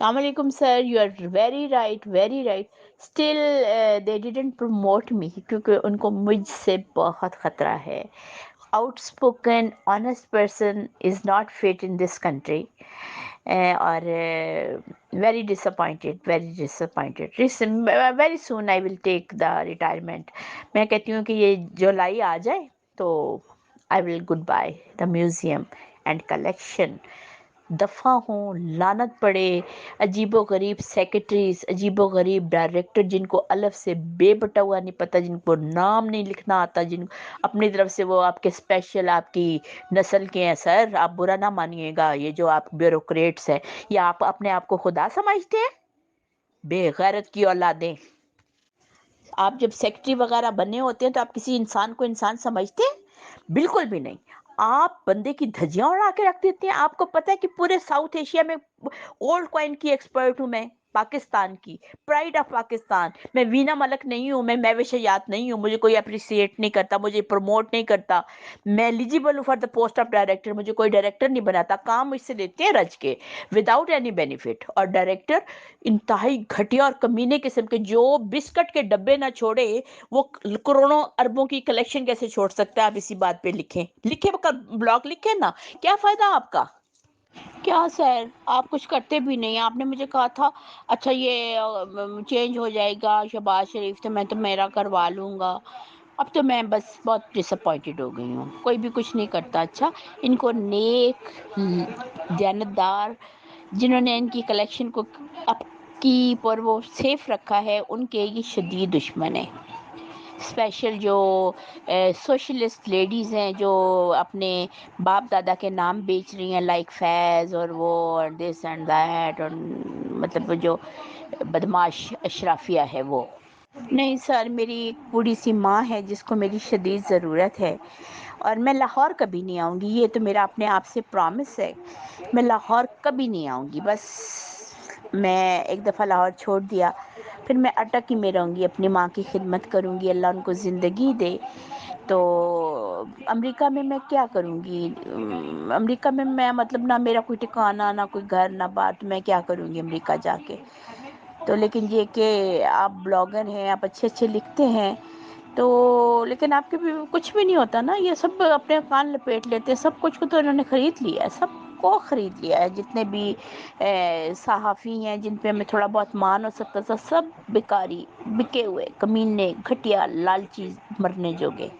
Assalamualaikum sir, you are very right, very right. Still they didn't promote me क्योंकि उनको मुझसे बहुत खतरा है. Outspoken, honest person is not fit in this country. Or very disappointed, very disappointed. Very soon I will take the retirement. मैं कहती हूँ कि ये जुलाई आ जाए तो I will goodbye the museum and collection. दफ़ा हों, लानत पड़े, अजीबो गरीब सेक्रेटरीज, अजीबो गरीब डायरेक्टर जिनको अलफ से बेबटा हुआ नहीं पता, जिनको नाम नहीं लिखना आता, जिन अपनी तरफ से वो आपके स्पेशल आपकी नस्ल के हैं सर, आप बुरा ना मानिएगा, ये जो आप ब्यूरोक्रेट्स हैं, या आप अपने आप को खुदा समझते हैं, बेगैरत की औलादें। आप जब सेक्रेटरी वगैरह बने होते हैं तो आप किसी इंसान को इंसान समझते हैं? बिल्कुल भी नहीं। आप बंदे की धज्जियां उड़ा के रख देते हैं। आपको पता है कि पूरे साउथ एशिया में ओल्ड कॉइन की एक्सपर्ट हूं मैं, पाकिस्तान की, प्राइड ऑफ पाकिस्तान। मैं वीना मलक नहीं हूं, मैं महविश हयात नहीं हूं, मुझे कोई अप्रिसिएट नहीं करता, मुझे प्रमोट नहीं करता। मैं एलिजिबल हूं for the post of director, मुझे कोई डायरेक्टर नहीं बनाता, काम मुझसे लेते हैं रज के, विदाउट एनी बेनिफिट। और डायरेक्टर इंतहाई घटिया और कमीने किस्म के, जो बिस्किट के डब्बे ना छोड़े वो करोड़ों अरबों की कलेक्शन कैसे छोड़ सकता है? आप इसी बात पे लिखें, लिखे ब्लॉग लिखे ना, क्या फायदा आपका? क्या सर, आप कुछ करते भी नहीं। आपने मुझे कहा था अच्छा ये चेंज हो जाएगा शहबाज शरीफ, तो मैं तो मेरा करवा लूँगा। अब तो मैं बस बहुत डिसअपॉइंटेड हो गई हूँ, कोई भी कुछ नहीं करता। अच्छा, इनको नेक दयानतदार जिन्होंने इनकी कलेक्शन को अपकीप और वो सेफ रखा है, उनके ये शदीद दुश्मन है। स्पेशल जो सोशलिस्ट लेडीज़ हैं जो अपने बाप दादा के नाम बेच रही हैं, लाइक फैज़ और वो और दिस एंड दैट, और मतलब वो जो बदमाश अशराफिया है वो। नहीं सर, मेरी एक बूढ़ी सी माँ है जिसको मेरी शदीद ज़रूरत है, और मैं लाहौर कभी नहीं आऊँगी, ये तो मेरा अपने आप से प्रॉमिस है। मैं लाहौर कभी नहीं आऊँगी, बस मैं एक दफ़ा लाहौर छोड़ दिया, फिर मैं अटक ही में रहूँगी, अपनी माँ की खिदमत करूँगी, अल्लाह उनको ज़िंदगी दे। तो अमेरिका में मैं क्या करूँगी? अमेरिका में मैं मतलब ना मेरा कोई ठिकाना, ना कोई घर, ना बार, तो मैं क्या करूँगी अमेरिका जाके? तो लेकिन ये कि आप ब्लॉगर हैं, आप अच्छे-अच्छे लिखते हैं, तो लेकिन आपके भी कुछ भी नहीं होता ना, ये सब अपने कान लपेट लेते हैं, सब कुछ को तो इन्होंने खरीद लिया है, सबको खरीद लिया है, जितने भी सहाफ़ी हैं जिन पे हमें थोड़ा बहुत मान हो सकता था, सब बेकारी, बिके हुए, कमीने, घटिया, लालची, मरने जोगे।